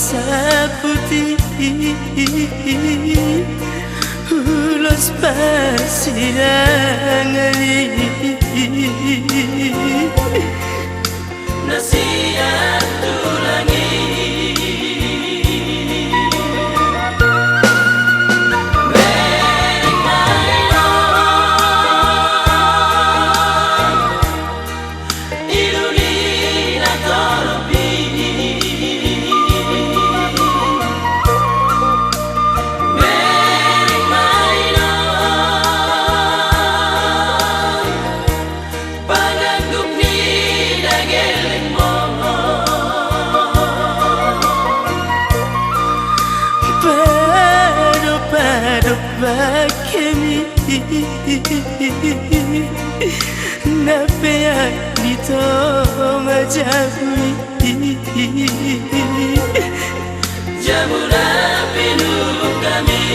rosa putih, ulos persidangan nasihat tulangi. Bakemi napea dito majabui jamuna pinuh kami.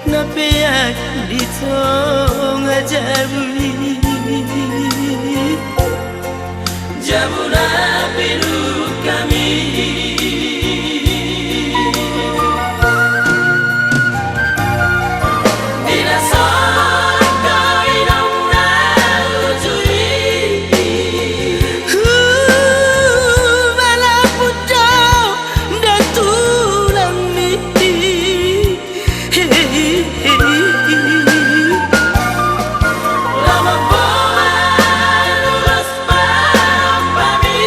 Napea dito ngajabui jamuna pinuh kami. Lama bola lulus pamami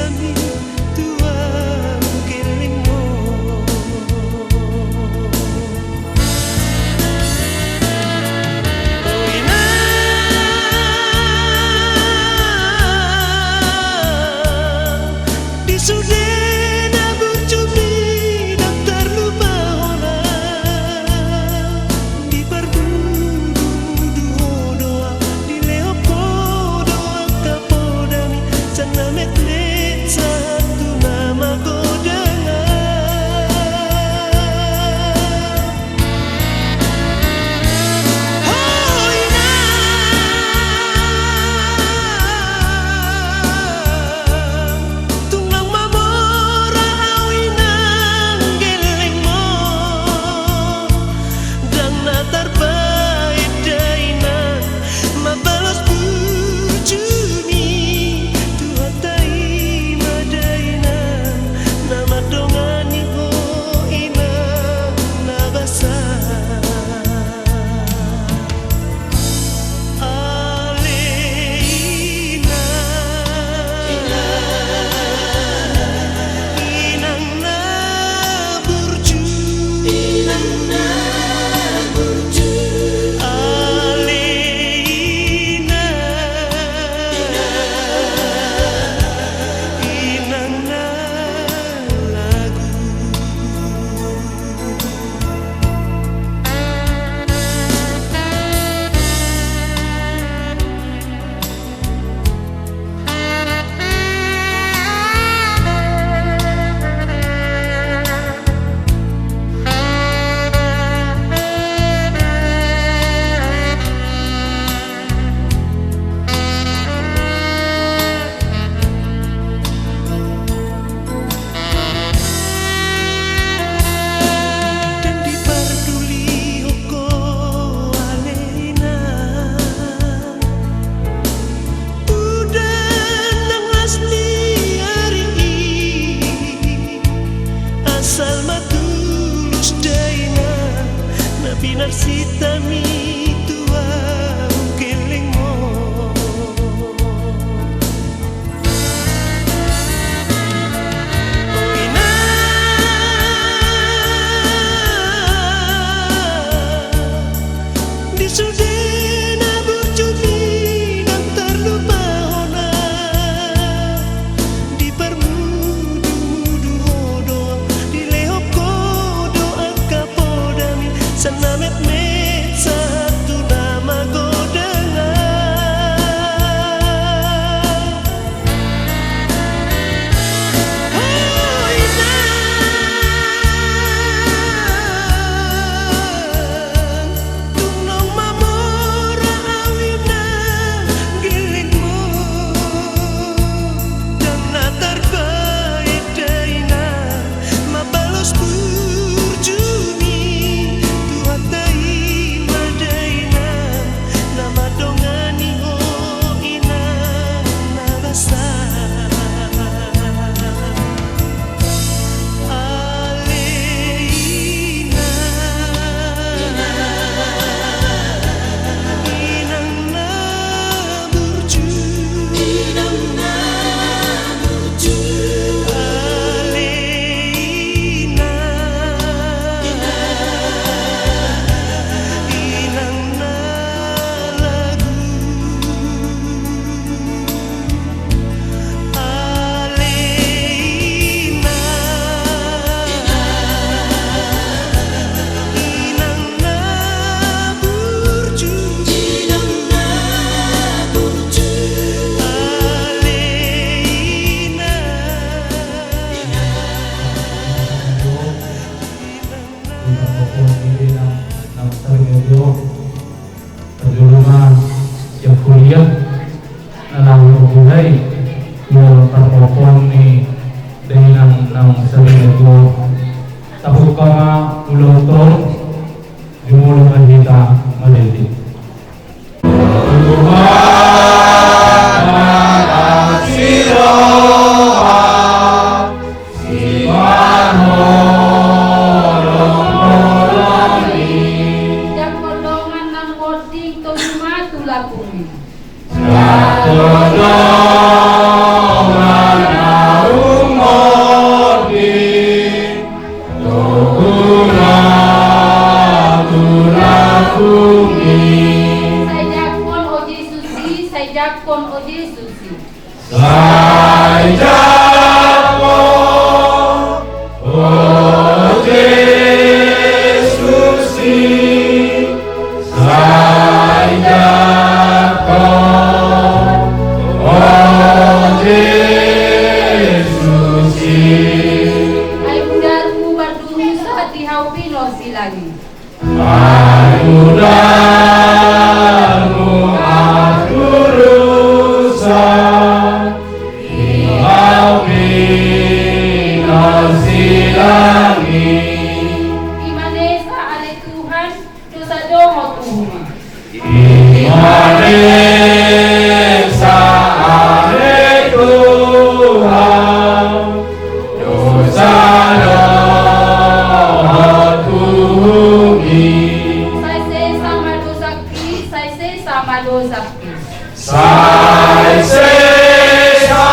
kami tuang kelingmo. Sudena bercumi dan terlupa ona di perbudu doa di leopo doa kapodami sana metlet satu nama godangan hoina tunang mamora awinang gelengmo dan natar baik dainan mabalas bujuni tuhatai madainan nama dongani ho ina nabasa aleina inang na burju aleina inang na lagu. Dan diperduli hoko aleina udah nang asli hari asal matulus daina nabi narsitami tua kelingmo oina di sudena bercumi dan terlupa ona di permudu doa di leoko doa kapodami sana met satu nama godangan hoina tunong mamora awinang gelingmo dan natar baik dainan mabalos burjuni tuhatai madainan nama dongani ho inang nabasa aleina inang na burju aleina inang na lagu aleina inang na burju aleina yang kuliah nang buhay yung perpopon ni dengan nang sabi ko tapos ka nga ulotong jumulungan kita malili Satu doa langit. Imanesa ale Tuhan, dosa domo Tuhan. Imanesa ale Tuhan, dosa domo Tuhan. Sai se sama dosa ki, sai se sama dosa ki. Sai sesa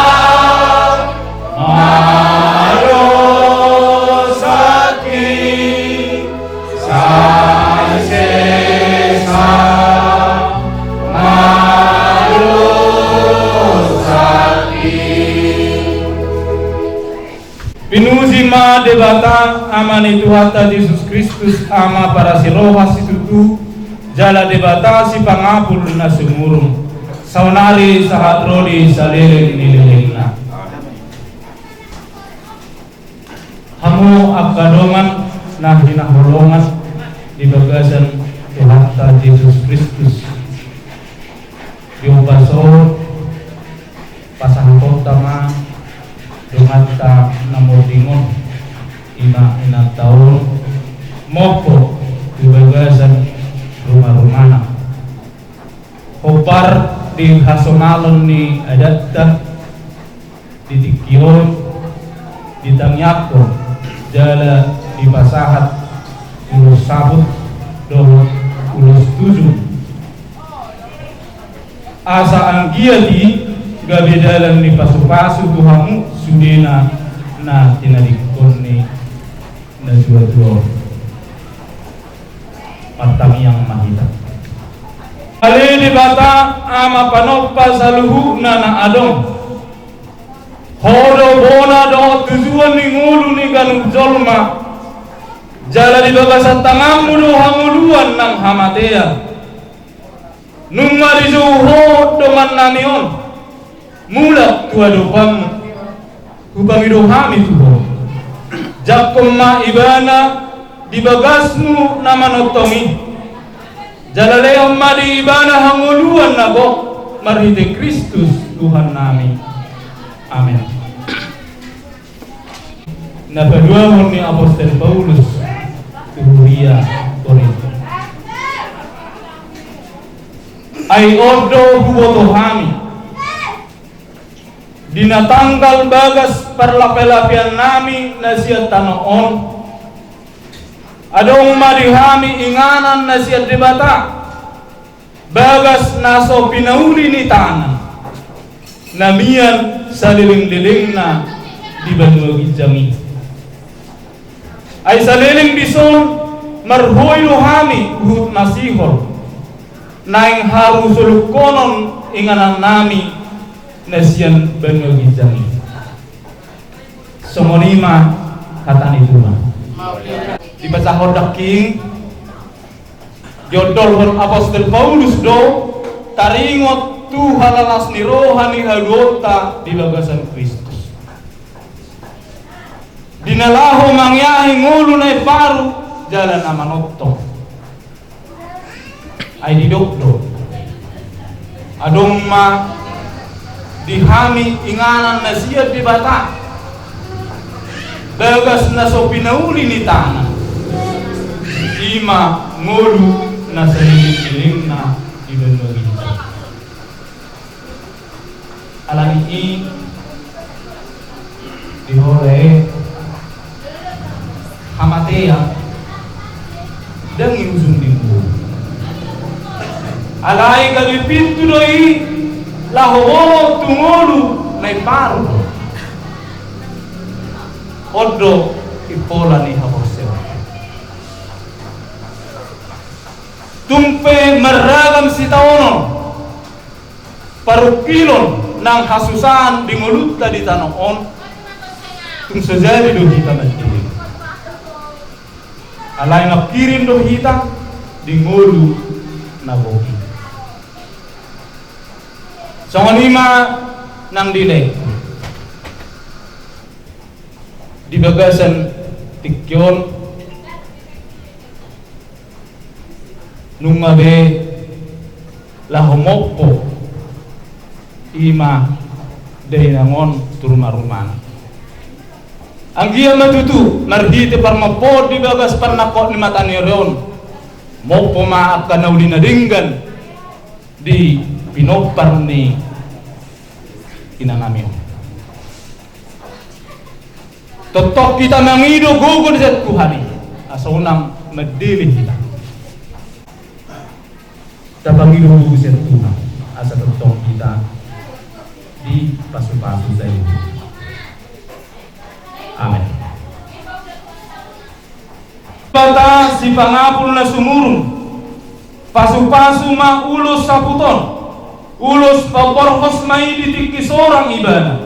marosaki, sai sesa marosaki. Pinuji ma debata amani Tuhan Yesus Kristus ama para si roha si tutu jala debata si pangapul na sumurong saunari sa hatrodi sa liling nililing na hamu agkadongan na hinahulungan di bagasan Tuhan Yesus Kristus diubasol pasangkot tama dumata namutingon ina taon mopo di bagasan rumah-rumana hopar di hasomalon ni adatta di tikion di tangyakon jala di pasahat ulus sabut dohot ulus tujuh asa anggiati gabi dalam ni pasu-pasu tuhamu sudena na tinadikon ni na dua-dua matang yang mahita ali di bata ama panoppa saluhu na adong hodo bona do tujuan ni ngulu ni ganung jolma jala di bagasan tangamu do hamuluan nang hamatea nunga di zuho doman namion mula tuadopam hubang idohami tuho jakom ma ibana di bagasmu namanotomi jalaleo ma di ibana hanguluan na go marhite Kristus Tuhan nami amin. Napadua mo ni Apostol Paulus Uria Korinto ay ordo huwotohami dinatanggal bagas parlapelapian nami na siya tanoon adong marihami inganan na siya debata bagas naso pinauli ni tanan namian sa liling-liling na di Banuagi Jami ay sa liling dison marhoy luhami hut nasihol naing harusulukonon inganan nami nasiyan Banuagi Jami sumonima katan itu mah di pasahod daking jodol hon Apostol Paulus do taringot Tuhan alas ni rohani hagota di bagasan Kristus dinalaho mangyahi ngulu na paru jalan amanotto ay didokdo adong ma dihami inganan na siya di bata bagas na so pinauli ni tanah ima ngulu na sa liling na ibinugin alami i dihore hamatea dan iusung dimbu alai kali pintu doi laho tungolu nai paru odo ipola ni haboseo tumpe meragam sitaonon parukilon nang hasusan di mulut tadi tanoon tung sejadi do kita nanti alay ngakirin do kita di ngulu na bogi songonima nang dilay di bagasan tikyon nung mabe lahomopo ima dari nangon turuma-rumana Ang giya matutu narhiti parmapod di bagas parnakot ni mataniron mo pumaak ka na uli na dinggan di pinopar ni inangamyo. Totok kita mangido gugod sa Tuhan asa unang madili kita. Tapangido gugod sa Tuhan asa totok kita di pasu-pasu sa iyo. Amen. Bata si pangapul na sumurong pasu-pasu ma ulos sa puton ulos paborhos may ditik kisorang ibadah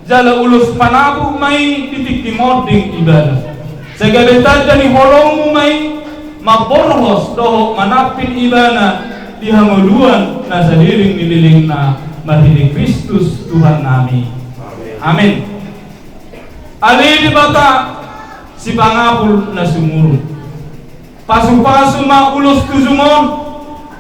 jala ulos panabu may ditik timording ibadah segalitad ni holong may maborhos doho manapin ibadah di hanguluan na sa liling na mahili Kristus Tuhan nami. Amin. Ali di bata si pangapul na sumurong pasu-pasu ma ulos tuzumon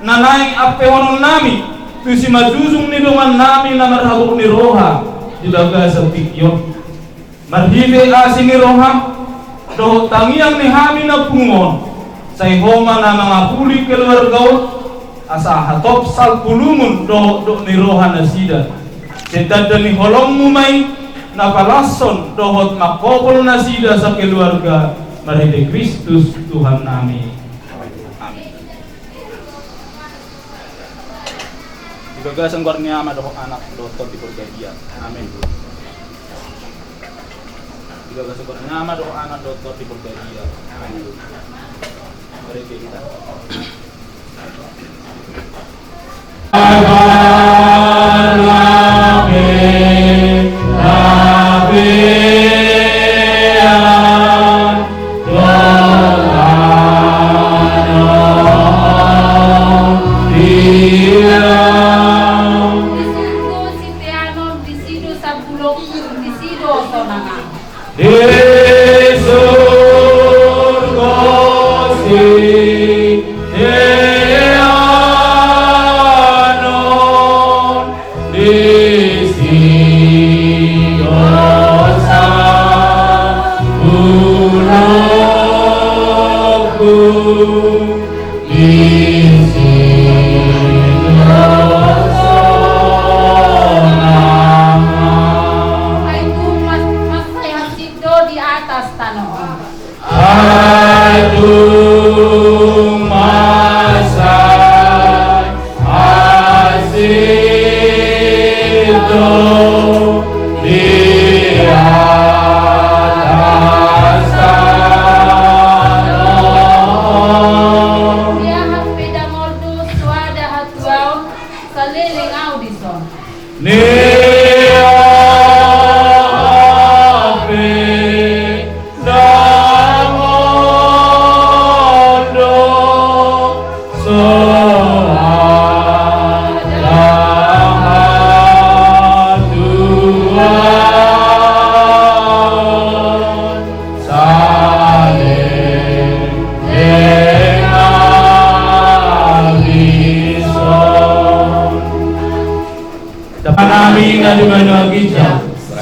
na naing apehonon nami tu si maduzung ni luman nami na marhabok ni roha di baga sa tikyon marhibe asi ni roha do tangiang ni hami na pungon sa ihoma na mga puli keluargaw asa hatop sal pulumun do ni roha na sida sedada ni holong mumay na palason dohot makopol na sida sa keluarga maride Kristus Tuhan nami. Amin. Digagasan ko niya madohok anak dohot di pergajian. Amin. Digagasan ko niya madohok anak dohot di pergajian. Amin. Maride kita.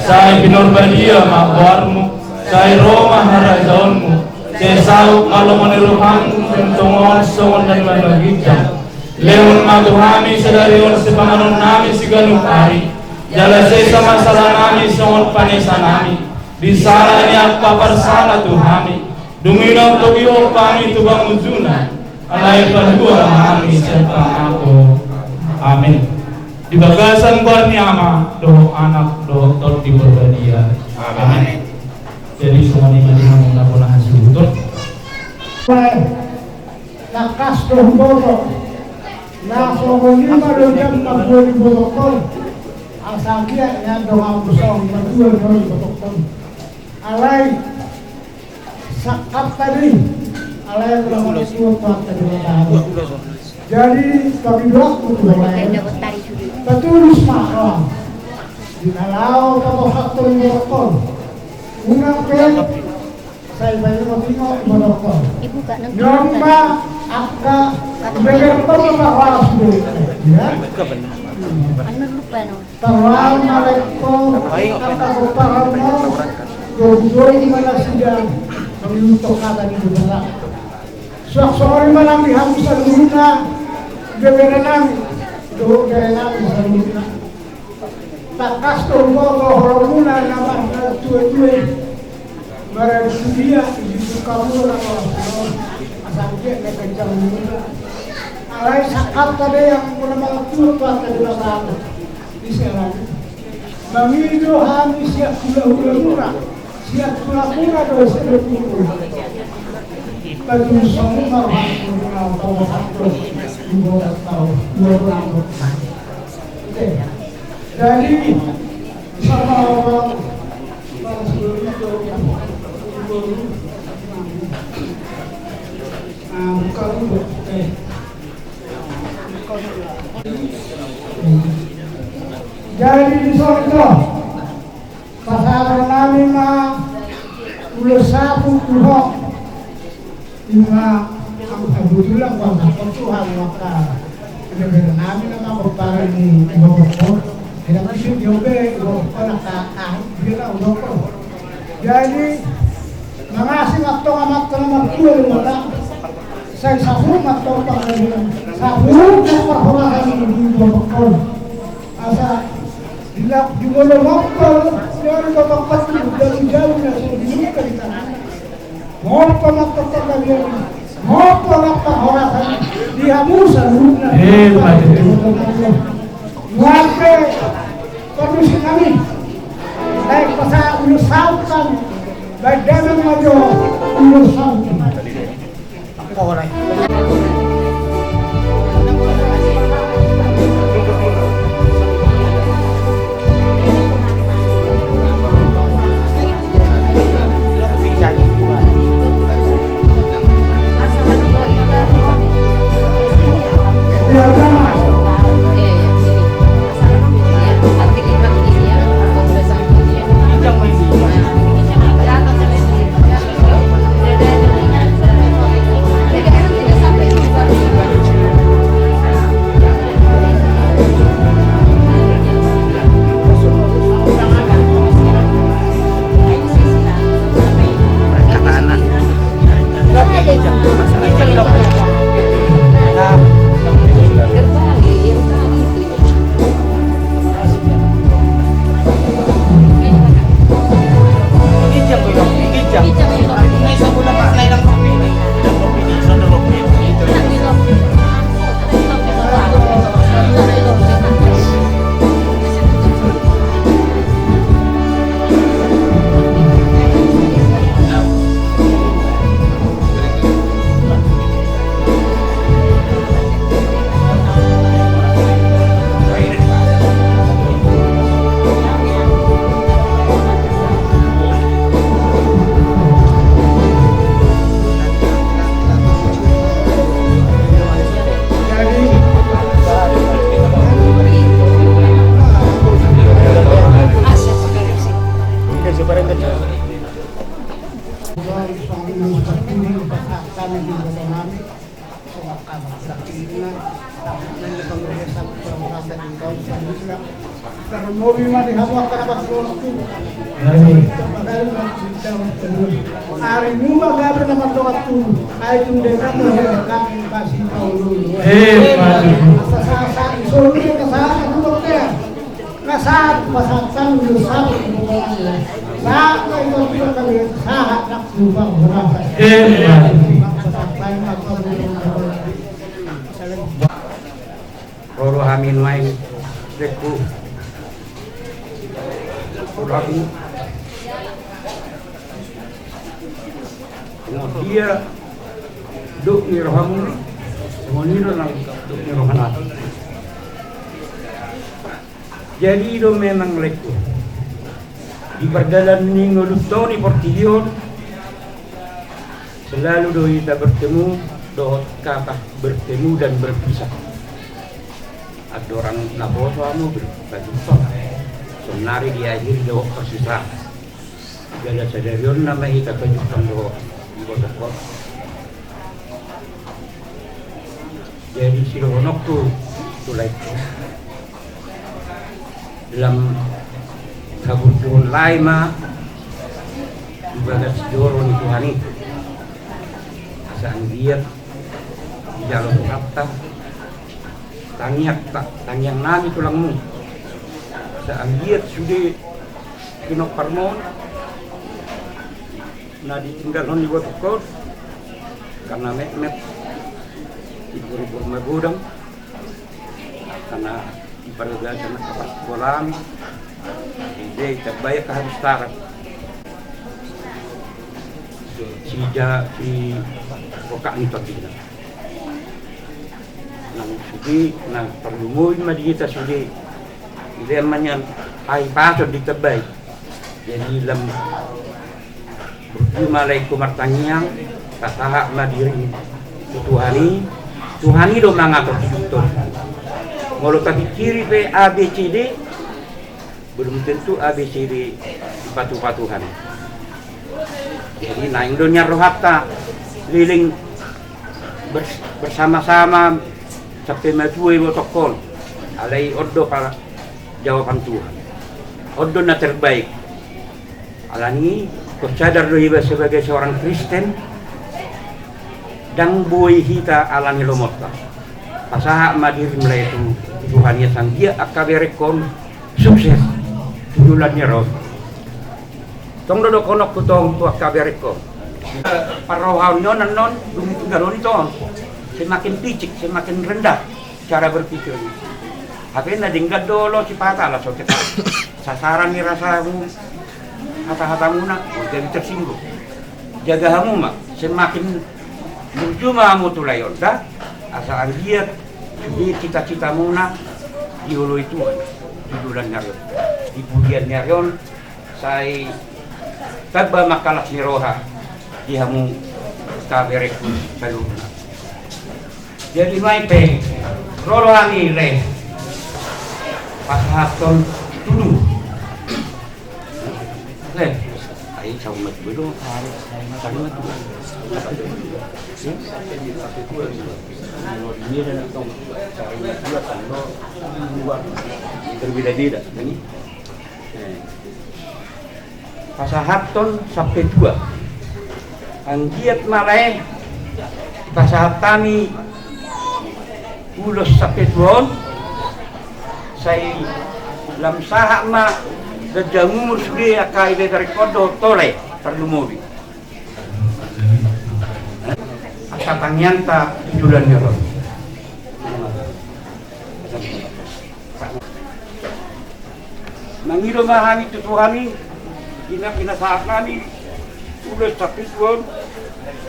Sai pinorbadia makwarmu, sai Roma harajaunmu, sai sau malomoni ruhammu, tungon songon dan manogijam. Leon maduhami sedarion sepanganon nami siganung hari, jala sesa masalah nami songon panesa nami. Di sana ini apa persana Tuhami, dumino togio kami tubang ujuna, alai kedua kami serta aku. Amin. Di bagasan Korniama doh anak doh tot di berbadia. Amin. Jadi semua ini menggunakan bola hasil betul. Lakas doh bodoh. Nah semua ini malu jam 40 bodoh. Asal dia yang doh ambusong berdua bodoh. Alai sakap tadi, alai belum masuk waktu tadi. Jadi bagi dua betul. Patulus makro dinalau atau faktor berkon unang pen saya bayar motingo berkon nyomba akka berkon apa ya terlalu mereka kata utara Doon man siya panglutok kata di beberapa. Suak-suak malam dihapus sa luna, bebera namin, doon kaya namin sa luna. Takas ko hormona naman na tuwe-tuwe. Dia itu kamu lah kalau asal dia kencang luna. Alai sakat tadi yang pernah melakukan tadi belakang di sana. Mamido kami siap pula-pula, siap pula-pula dosa berpura. Bagi semua orang tahu satu, dua tahu, dua orang tahu. Jadi sama orang sebelumnya bukan untuk jadi di sana pasaran kami mah ulah sapu tuh lima kebetulan kalau Tuhan maka benar-benar kami nama berpaling di bawah tidak masih diobe orang tak bila udah jadi mengasih waktu amat teman tua di mana saya sapu waktu panggilan sapu perhormatan di bawah asa di mana waktu dari tempat itu dari jauhnya saya diminta di tanah mau waktu terkalian mau waktu orang dia musa luna warga kondisi kami baik pasal ulus sautan baik dalam maju ulus sautan mobil mah dihawa kenapa waktu hari ini mah gak bernama waktu ayo tundekan kami kasih tahu dulu asal-asal solusi ke sana itu dokter saat pasang dulu satu saat itu kita kami saat nak berubah berapa Roro Amin Mai Deku Rabu dia duk ni rohamu semoniro nang duk ni rohanat jadi do memang leku di perjalanan ni ngolutoni portillion selalu do kita bertemu do kata bertemu dan berpisah ada orang naboso amu berjumpa sonari diakhiri do persisah gala sadarion nama kita kejutan do di kota jadi sironok tu tulai dalam kebutuhan lain mah ibadah sejoro ni Tuhan itu asaan dia di jalur kata tangiak nami tulangmu asaan dia sudah kinok parmon na ditinggal non ibu tukor karena met ibu-ibu magudang karena ibadah sana kapas kolam ide terbayar kehabis tarat si kokak ni tadi nang sudi nang perlumuin madi kita sudi ide manyan ai pasod ditebay jadi lam berjumalai kumartanyang kataha madiri Tuhani do mangatur tutur ngolo tadi kiri pe ABCD belum tentu ABCD patu-patuhan. Jadi naing dunia rohata liling bersama-sama sampai majui protokol alai ordo para jawaban Tuhan. Ordo na terbaik. Alani kau sadar doiba sebagai seorang Kristen dan boy hita alani lomota. Pasaha madiri mulai itu Tuhan ya sang dia akaberekon sukses tujulannya roh. Tong dodo konok kutong tu akabereko. Parohan non dumi tunggalon itu semakin picik, semakin rendah cara berpikirnya. Tapi nadinggat dolo si patah lah so kita sasaran ni rasamu hata-hatamu nak jadi tersinggung. Jaga hamu mak semakin berjumlah mu tulayon dah asal dia di cita-citamu nak diulu itu tujulan nyaron di pujian nyaron saya tabba makalah ni roha di hamu kabereku saluna jadi mai pe rolohani le pahaton dulu le ai chau mat bedo hari tadi mat ini dan tong caranya dua tando dua berbeda-beda ini pasahaton sampai dua anggiat malai pasahatani ulos sampai dua saya lam sahak ma dajangu musri akai dari kodo tole perlu mobil asatanyanta tujulan nyaron Nangiro mahami tutuhani ina saat nani udah sakit pun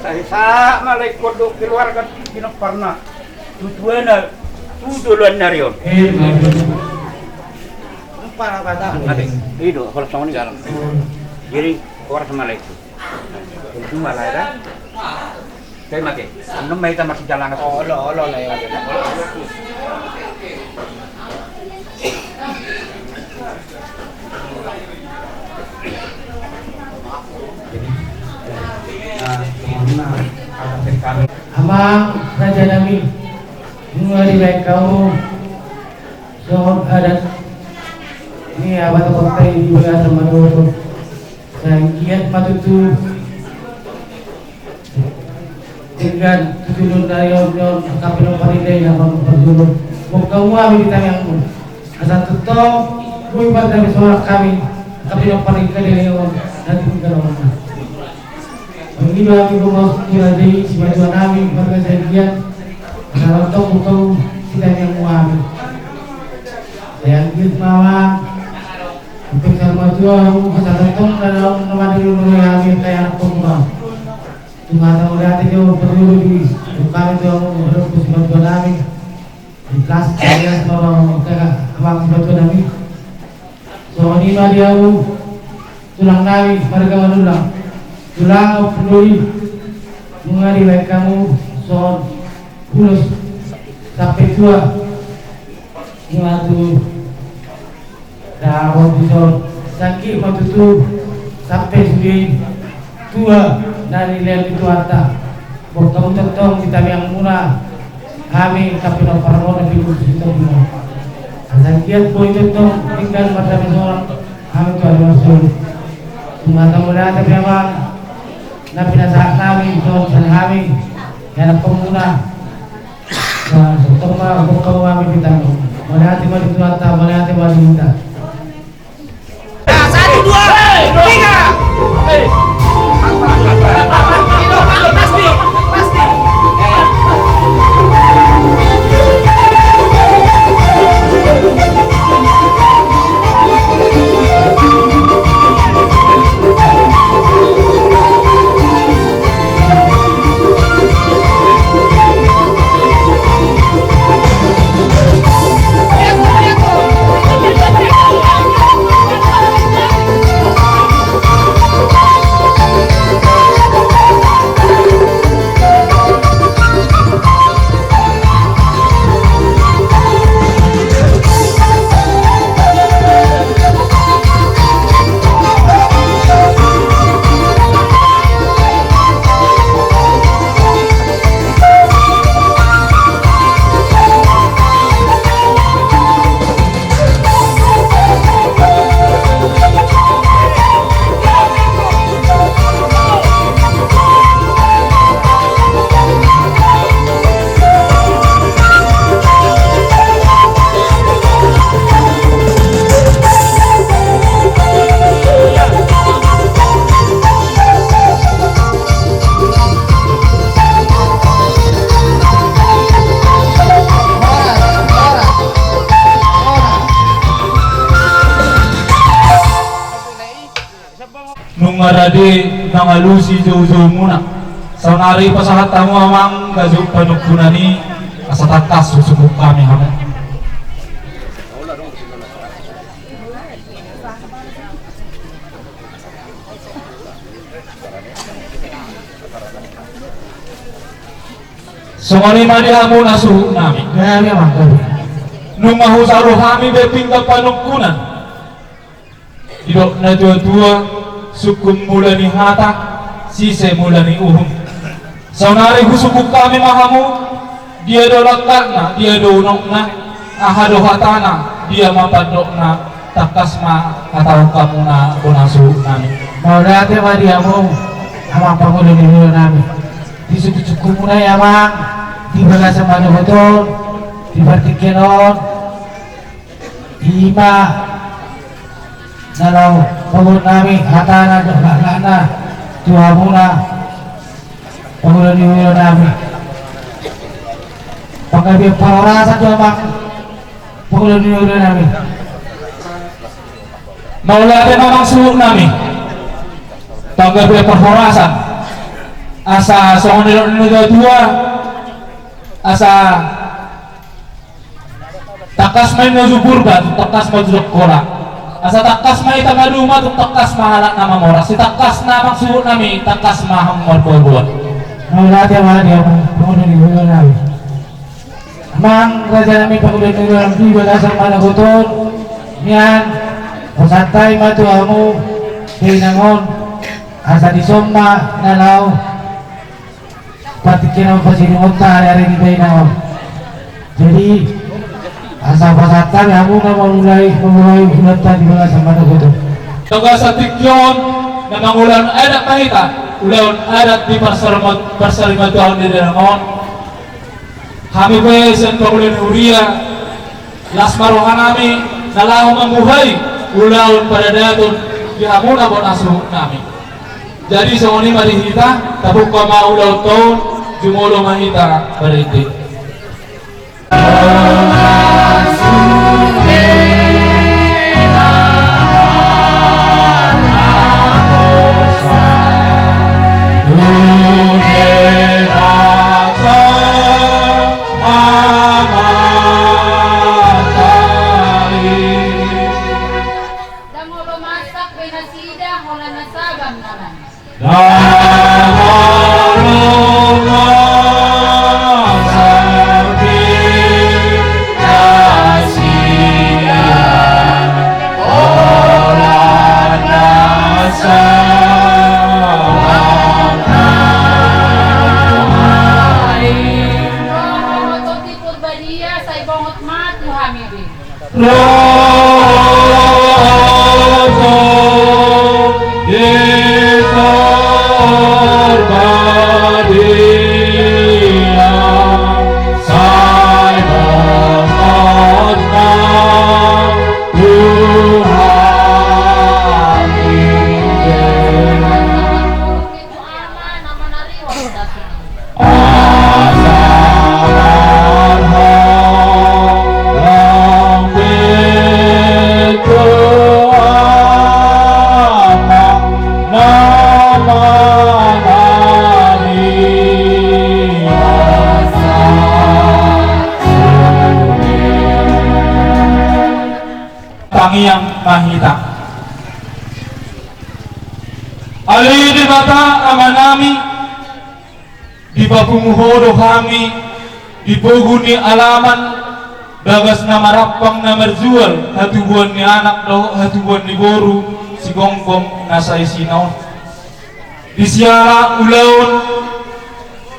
saya sama lagi kodok keluarga ina pernah tujuan tujuan narion para pada nanti itu kalau sama ni jalan jadi orang sama lagi itu malah ada kayak mati enam kita masih jalan oh lo lah ya Amang Raja Nami menguari baik kamu soal adat ini abad kota di wilayah Manado dan kiat matutu dengan tujuan dayon kapino parinday na pagpagulong kung kamu kami ditanyangmu asal tutong buibat kami soal kami kapino parinday na nanti pagkarawan ini bagi rumah jadi sebagai nabi warga sekian kalau tahu kita yang muami yang kita mawa untuk sama jual asal tahu kalau nama dulu yang kita yang pemula cuma tahu lihat itu perlu di bukan itu harus sebagai nabi di kelas saya orang abang sebagai nabi so ini dia tulang nabi mereka manulang tulang peduli mengari baik kamu soal pulus sampai tua mengatu dah soal sakit matutu sampai sudah tua dari lihat itu harta bokong tentong kita yang murah kami tapi nak parmon lebih khusus itu murah sakit boy tentong tinggal pada seorang kami tu ada masuk mudah-mudahan memang na pinasahan namin doon sa namin yan ang pamuna sa sutong bukaw kami kita malihati malituata malihati malimuta. Satu, dua, tiga. Pasti. Nung maradi nangalusi jauh-jauh muna saunari pasahat tamu amang gazuk panugkunani asatakas susubuk kami hamu songoni madi hamu nasu nami nung mahusaruh kami bepingga panugkunan idok na dua-dua sukum mula ni hata sise mula ni uhum saunari husukuk kami mahamu dia do lakna dia do unokna ahado hatana dia mapadokna takasma atau kamu na bonasu nami maudate madiamu ama pangulo ni nami disukuku muna yama di bagasa mano betul di vertikenon ima nalau pangulo nami hatana doklana tuhamuna pangulo ni nami pagabi parasa tuamang pangulo ni nami maulate mamang suuk nami pagabi perhorasan asa songonilok dua asa takas main nazuburban takas majulok korak asa takas mai tamaduma tu takas mahalak nama moras si takas namang suuk nami takas maham morbuat maulate dia pangulo ni nami mang raja nami pangulo ni nami di bagasa mano betul nian santai matu amu hinangon asa disomma nalau patikin ang pasinuunta hari ini kayo jadi asa pasatan kamu na memulai ulatan di mga sama na gusto toga sa tikyon na mangulan adat mahita ulaon adat di parsarimat tahun di dalamon kami besen pangulan uria las marohan kami nalaong mamuhay ulaon pada datun di hamuna bon asu kami jadi songoni marihita tabuk kama ulaon tahun jumulo mahita beriti Damolo masak benasida hola nasabang naman. Yeah. Yang mahita Ali di mata amanami di babumuhodo kami di poguni alaman dagas nama rapang nama jual hatubuan ni anak do hatubuan ni boru si gonggong nasa isinaw di siara ulaun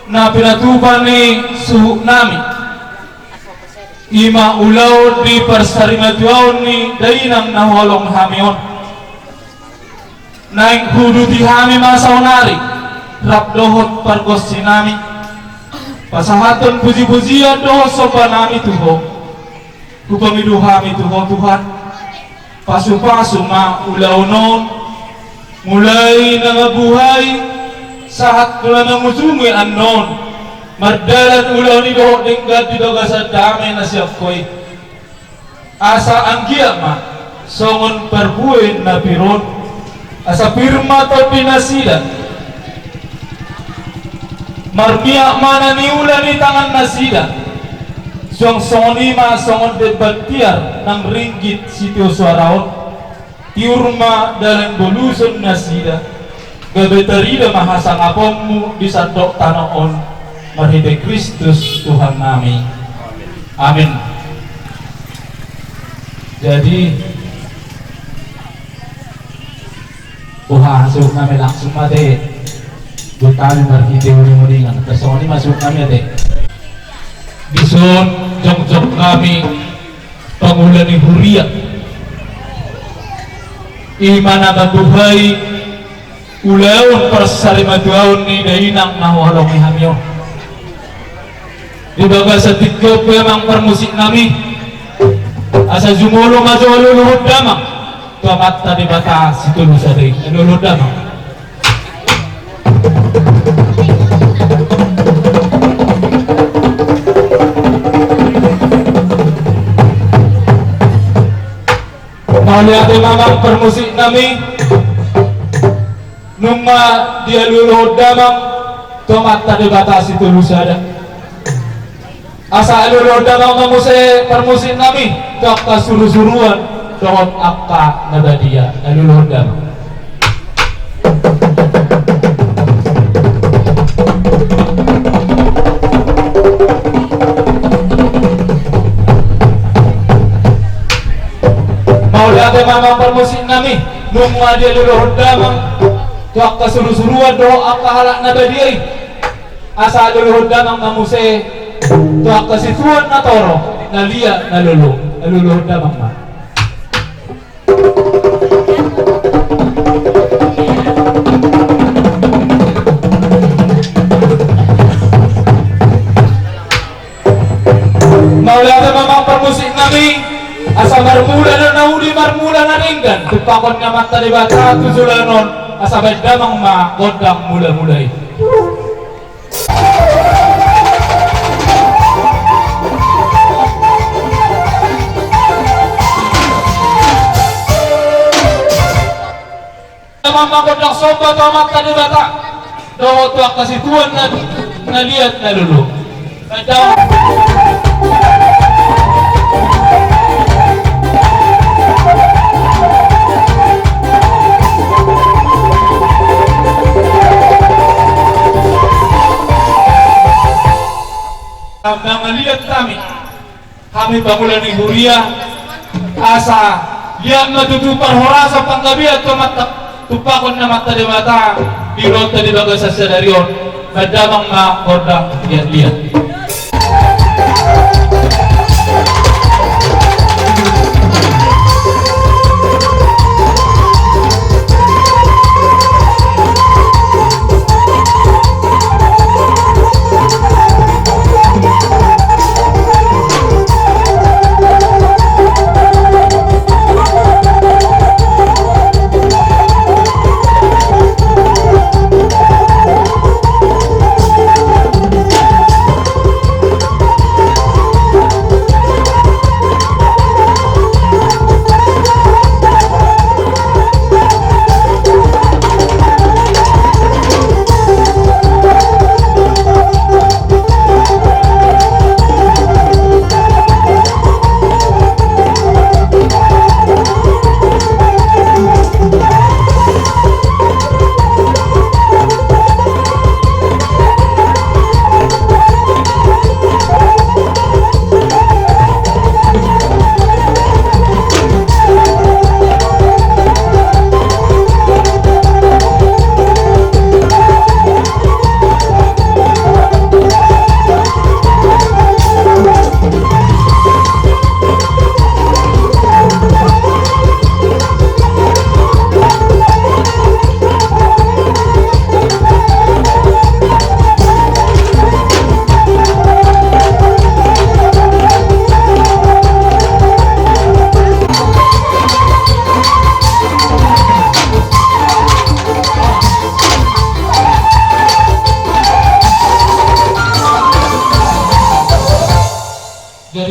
na pinatupan ni suhu nami ima ulaw di persarimaduaw ni dainang naholong hamion naing hudu di hami masaunari rapdohot pargos sinami pasahaton puji-pujian doho sopa nami tuho kupamidu hami tuho Tuhan pasu-pasu ma ulaw non mulai nangabuhay sahat kula nangusungi anon mardalan ulaw ni doho denggat di doga sa damay na siya koy asa ang giyama songon perbuin na piron asa pirma to pinasila marmiya mana ni ula ni tangan nasila song sonima songon debattiar ng ringgit sitio suaraon tiurma dalang boluson nasila gabetarida mahasang apommu di sandok tanaon marhide Kristus Tuhan kami. Amin. Jadi masuk kami langsung mati butami marhide uri-uringan kesoni masuk kami ate dison jong-jong kami pangulan ni Huria imana mabuhay ulaun persarimaduaun ni dainang nawalong ihamyo di baga sa titkop memang permusik nami asa jumolo majolo luhud damang tuamat tadi bata situlu sadri luhud damang malihat memang permusik nami numa dia luhud damang tuamat tadi bata situlu sadri asa alulod damang mamuse permusin nami tok kasuru-suruan dohot akka nadadia alulod damang maulate mamang permusin nami nungwa dia alulod damang tok kasuru-suruan dohot akka halak nadadia asa alulod damang mamuse tuak kasituan na toro na liya na luluhod damang ma maulata mamang permusik nami asa marmula na naudi marmula na ringgan tupakon nga mata di bata tuzulanon asa damang ma kodang mula-mulay mangkot ng soba tamat tadi bata doho tuak kasituan na liat na lulu mga liat kami bangulan ni Huria asa liat matutupar horasa panggabi at tupakon na mata di mata biro tadi baga sa senaryon madamang makorda liat-liat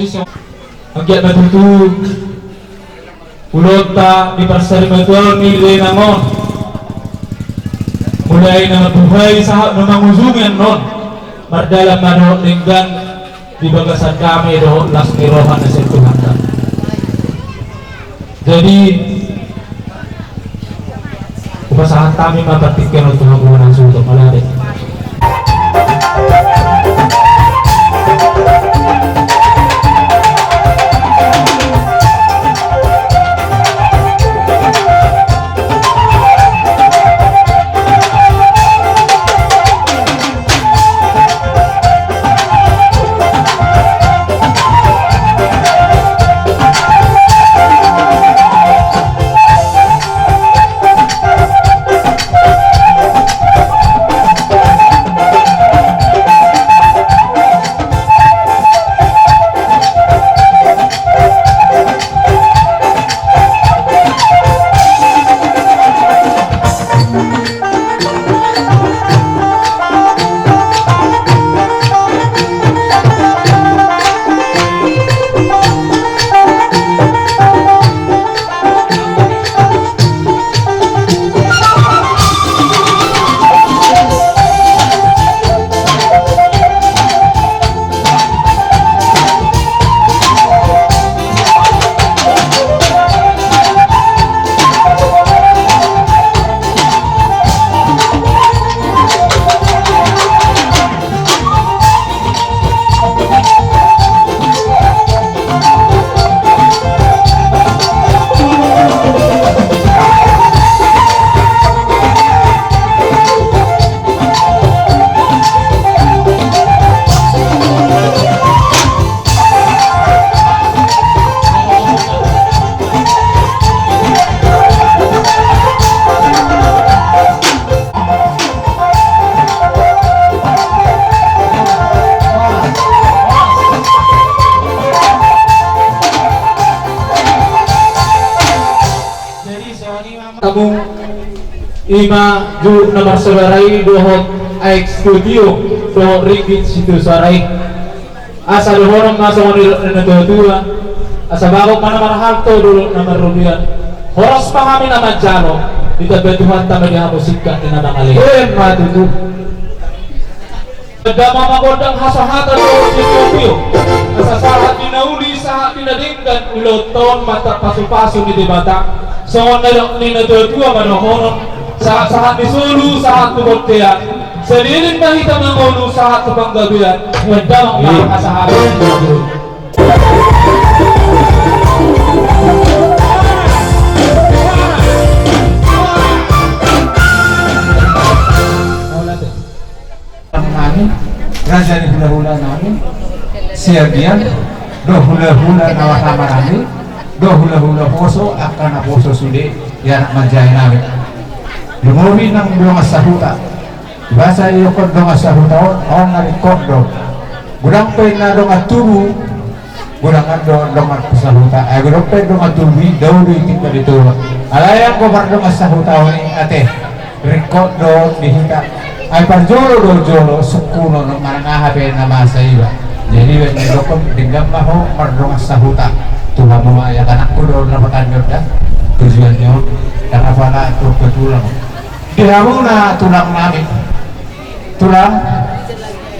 isyo agya matutu ulot ta di perserbaton ni renamon mulai na mabuhay sa namanguzungan non mardalam mano linggan di bagasan kami do las nirohan na sentuhan. Jadi upasahan kami mapatikan untuk menggunakan sudah malari. Kamu ima ju nomor sabarai dohot aik studio dohot ringgit situ sarai asa dohorong ngasong nito tua asa bakok mana marahal to dulu nomor rupiah horos pahami nama jalo kita betuhan tambah dia musikkan di nama kali matutu Dama magodang hasahata do studio asa sahat dinauli sahat dinadinggan uloton mata pasu-pasu di debata songon na ni natutua manohono saat disulu saat tukotea seliling na kita mangonu saat panggabian wadang mga kasahabat namin raja ni hula-hula namin siagian do hula-hula nawasama namin do hula-hula poso akan na poso sudi yan manjay namin lumuri ng mga sahuta basa iyo ko mga sahuta on na record do gudang pa na do nga tubu gudang do nga sahuta ay gudang pa do nga tubi daw do itik na dito alayan ko bar do nga sahuta ni ate record do dihita ay parjolo do jolo sukuno ng manangahabe na masa iba jadi when nilo ko tinggal maho mar do nga sahuta Tuhan memaya anak ko doon na matanyod na tujuan nyo karena pala ito ketulang dihamong na tulang namin tulang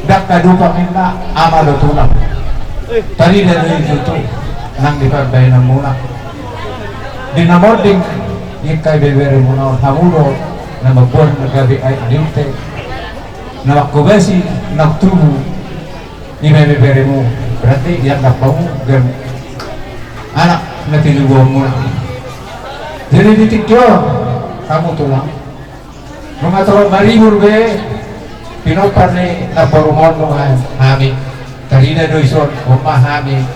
dak kadupa minta ama do tulang tadi dari itu nang diparbay na muna dinamording ikay bebere muna hamulo na magbuwan na gabi ay adinte na makubasi nagtubo ni bebere mo berarti yan nakpamu anak na tinubuhan mo jadi ditikyo kamu tulang mga tawag maribur be pinopar ni na porumon mo hami talina do ison umahami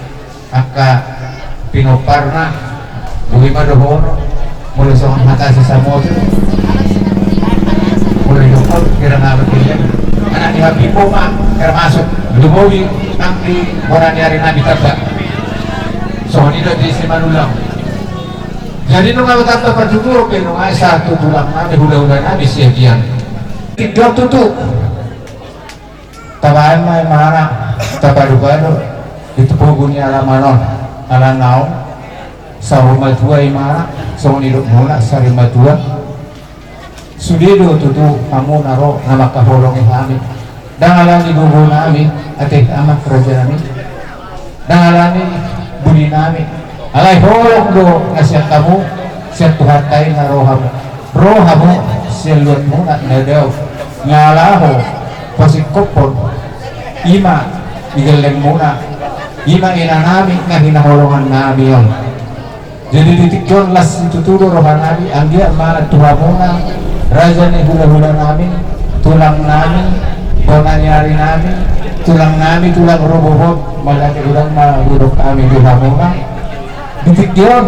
aka pinopar na buhi madohono mula sa mata sa motor mula yung kira nga magkilyan anak ni habi po ma kaya masuk lumowi ang di mura niya rin namin taba so nila di si manulang jadi nung ako tapos pagtuturo pero nga satu tulang na hula-hula na bisyagian tiga tutup tabaan may marang tapadugado ditepuguni ala manon ala naon saruma dua imana song hidup muna sarima dua sudido tutu kamu naro nama kaholongi kami dangalani gugu nami atih amak kerajaan nami dangalani budi nami alai holong do nasihat kamu siat tuhatai na rohamu siluat muna nadaw ngalaho pasikopon ima igeleng muna ima ina nami nga hinaholongan nami yon jadi titik yon las ituturo rohan nami anggia mana tuha muna raja ni hula-hula nami tulang nami bonanyari nami tulang robohot malaki ulang mahuruf kami tuha muna titik yon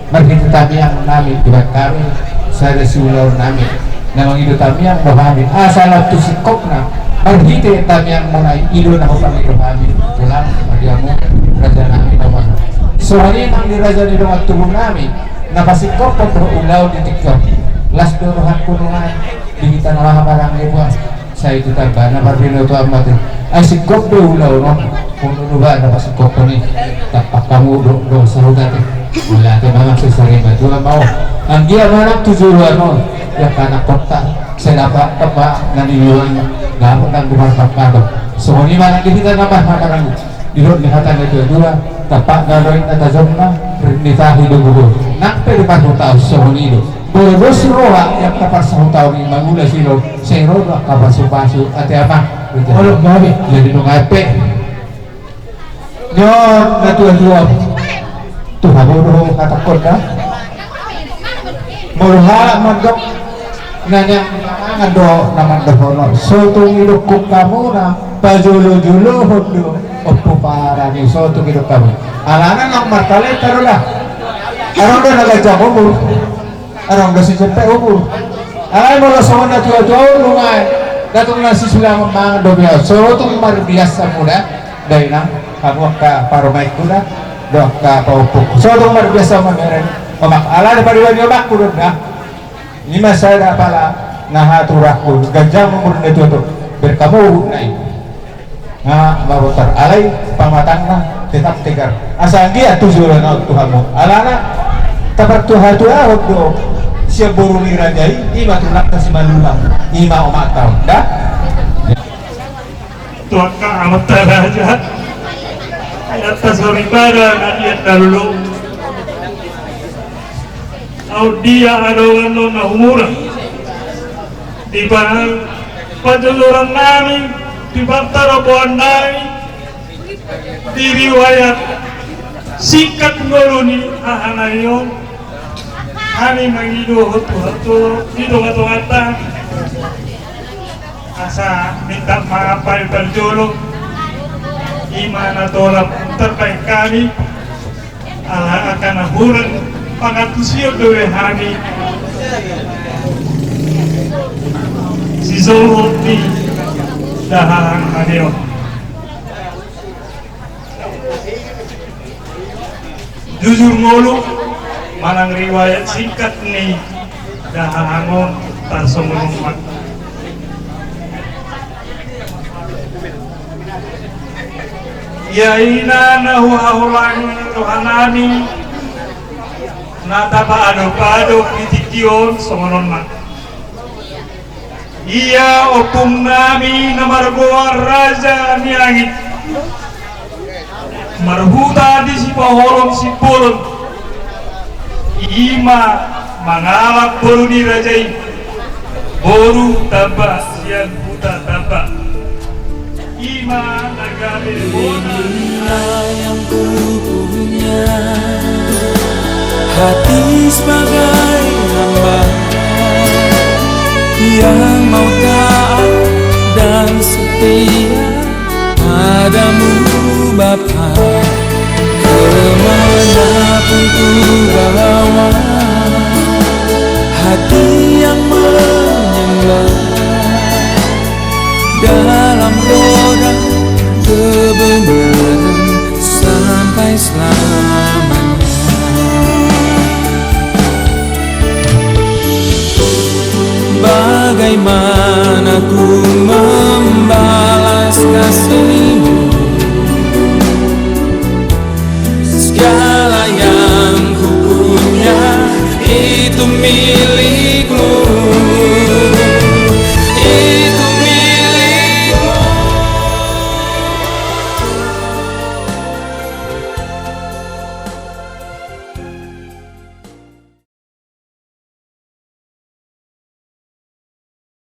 marhita tamiyang nami dibat kami sa resulaw nami namang ido tamiyang bahamin asalat tusikop na marhita tamiyang muna ido na kapangiro kami tulang mariamu raja nami naman so hari nang diraja ni doang tulong nami napasikop po ulaw di tiktok las dorohan kunungan digitan wah barang ibuan sa itu taba na marhino to amat ay sikop do ulaw no kung ba napasikop ko ni tapak kamu do sarugat wala ito mga sasarima ito mau ang dia manang tujuan no ya kana kota sa dapat pa naniliwan gamot ang bumarpapado so ni manang kita naman makarang dirot lihatan ito dua tapak naroin na tazom na nitahi dugugo nakpe di patutaw sa hunido Boros roha yang kapar sa hutaw ni mangula silo sa irodo kapasupasu at ama olog nabi jadi nung ape nyon natuwa Tuhan bodoh katakot dah murhala mandok nanya ngado naman dohono so tung hidup kamu na pajulo-julo hodo opo para ni so tung hidup kamu alana nang martale tarulah arong do nagajak umur arong do si cepe umur alay mo lasawan na tuwa-tuwa lumay datong na si sulang mga dobya so tung marbiasa muna dahil na kamu ka parumay ko na dok ka paupuk so dong luar biasa mameren omak ala da pariwan omak kurun dah lima saya pala nahaturaku gajang murun itu tuh berkamu nai nah barotar alai pamatang na tetap tegar asa dia tujuan Tuhanmu alana tapat Tuhan Tuhan do siap buruni rajai ima tulak kasih malulah ima omak tau dah Tuhan ka amat raja atas daripada nadia dahulu dia adalah nona umur di bahan pajuluran nami di bantara buan nami di riwayat sikat ngoluni ahanayon kami mengido hatu-hatu hidup hatu-hata asa minta maaf pada berjuluk imana tolak terbaik kami ala akan huran pangatusio dewe hani si Zohoti dahan maneo jujur ngolu manang riwayat singkat nih dahangon tarsomulumak ya ina nahu hahulang Tuhanani natapa ado-ado pitikion songonon mak iya opung nami namargoa raja niangit marhuta di si paholong si pulun ima mangalak boru di rajai boru taba sian huta taba ima nagale bona yang ku punya hati sebagai hamba yang mau taat dan setia padamu Bapa kemanapun ku bawa hati yang menyembah dalam roda kebenaran sampai selamanya. Bagaimana ku membalas kasih-Mu mi